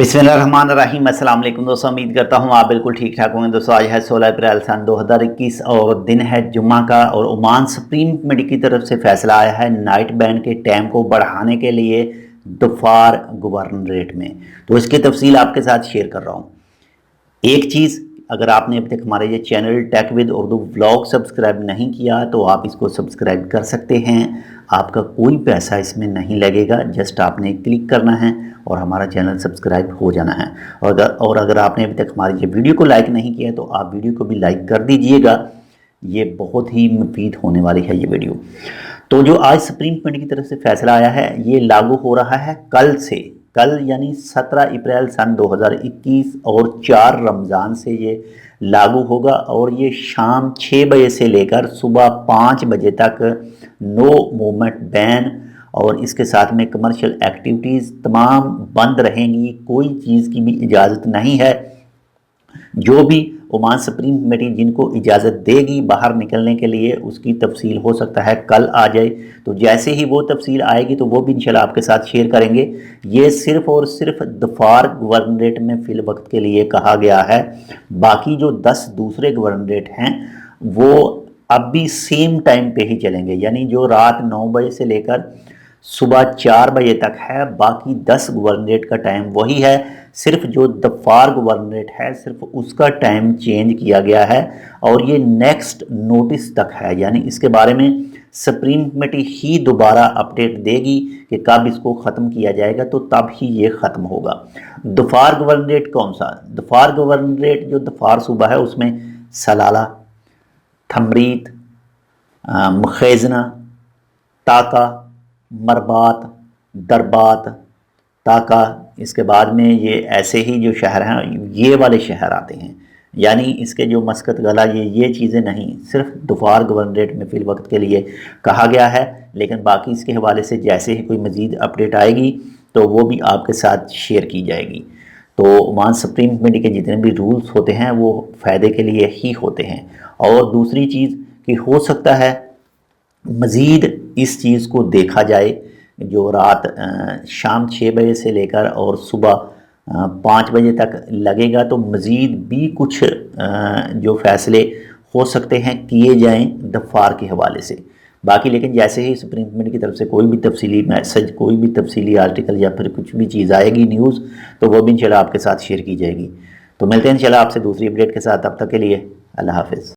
बिस्मिल्लाहिर्रहमानिर्रहीम। अस्सलाम वालेकुम दोस्तों, उम्मीद करता हूँ आप बिल्कुल ठीक ठाक होंगे। दोस्तों आज है 16 अप्रैल सन 2021 और दिन है जुम्मा का। और ओमान सुप्रीम कमेटी की तरफ से फैसला आया है नाइट बैन के टाइम को बढ़ाने के लिए दफार गवर्नरेट में। तो इसकी तफसील आपके साथ शेयर कर रहा हूँ। एक चीज़, अगर आपने अभी तक हमारे ये channel tech with Urdu vlog subscribe नहीं किया तो आप इसको सब्सक्राइब कर सकते हैं। आपका कोई पैसा इसमें नहीं लगेगा, जस्ट आपने क्लिक करना है और हमारा चैनल सब्सक्राइब हो जाना है। और अगर आपने अभी तक हमारी ये वीडियो को लाइक नहीं किया तो आप वीडियो को भी लाइक कर दीजिएगा। ये बहुत ही मुफीद होने वाली है ये वीडियो। तो जो आज सुप्रीम कमेटी की तरफ से फैसला आया है ये लागू हो रहा है कल से। कल यानी 17 अप्रैल सन 2021 और 4 रमज़ान से ये लागू होगा। और ये शाम 6 बजे से लेकर सुबह 5 बजे तक नो मूवमेंट बैन और इसके साथ में कमर्शियल एक्टिविटीज़ तमाम बंद रहेंगी। कोई चीज़ की भी इजाज़त नहीं है। जो भी ओमान सुप्रीम कमेटी जिनको इजाज़त देगी बाहर निकलने के लिए उसकी तफसील हो सकता है कल आ जाए। तो जैसे ही वो तफसील आएगी तो वो भी इंशाल्लाह आपके साथ शेयर करेंगे। ये सिर्फ़ और सिर्फ दफार गवर्नरेट में फ़िल वक्त के लिए कहा गया है। बाकी जो 10 दूसरे गवर्नरेट हैं वो अब भी सेम टाइम पे ही चलेंगे, यानी जो रात 9 बजे से लेकर सुबह 4 बजे तक है। बाकी 10 गवर्नरेट का टाइम वही है, सिर्फ जो दफार गवर्नरेट है सिर्फ उसका टाइम चेंज किया गया है। और ये नेक्स्ट नोटिस तक है, यानी इसके बारे में सुप्रीम कमेटी ही दोबारा अपडेट देगी कि कब इसको ख़त्म किया जाएगा, तो तब ही ये ख़त्म होगा। दफार गवर्नरेट कौन सा? दफार गवर्नरेट जो दफार सूबा है उसमें सलाला, थमरीत, मुखेजना, ताका, मरबात, दरबात, ताका, इसके बाद में ये ऐसे ही जो शहर हैं ये वाले शहर आते हैं। यानी इसके जो मस्कत गला ये चीज़ें नहीं, सिर्फ दफार गवर्नरेट में फ़िल वक्त के लिए कहा गया है। लेकिन बाकी इसके हवाले से जैसे ही कोई मज़ीद अपडेट आएगी तो वो भी आपके साथ शेयर की जाएगी। तो ओमान सुप्रीम कमेटी के जितने भी रूल्स होते हैं वो फ़ायदे के लिए ही होते हैं। और दूसरी चीज़ कि हो सकता है मज़ीद इस चीज़ को देखा जाए, जो रात शाम 6 बजे से लेकर और सुबह 5 बजे तक लगेगा तो मज़ीद भी कुछ जो फ़ैसले हो सकते हैं किए जाएं दफार के हवाले से। बाकी लेकिन जैसे ही सुप्रीम कमेटी की तरफ से कोई भी तफसीली मैसेज, कोई भी तफसीली आर्टिकल या फिर कुछ भी चीज़ आएगी न्यूज़, तो वो भी इंशाल्लाह आपके साथ शेयर की जाएगी। तो मिलते हैं इंशाल्लाह आपसे दूसरी अपडेट के साथ। तब तक के लिए अल्लाह हाफ़िज़।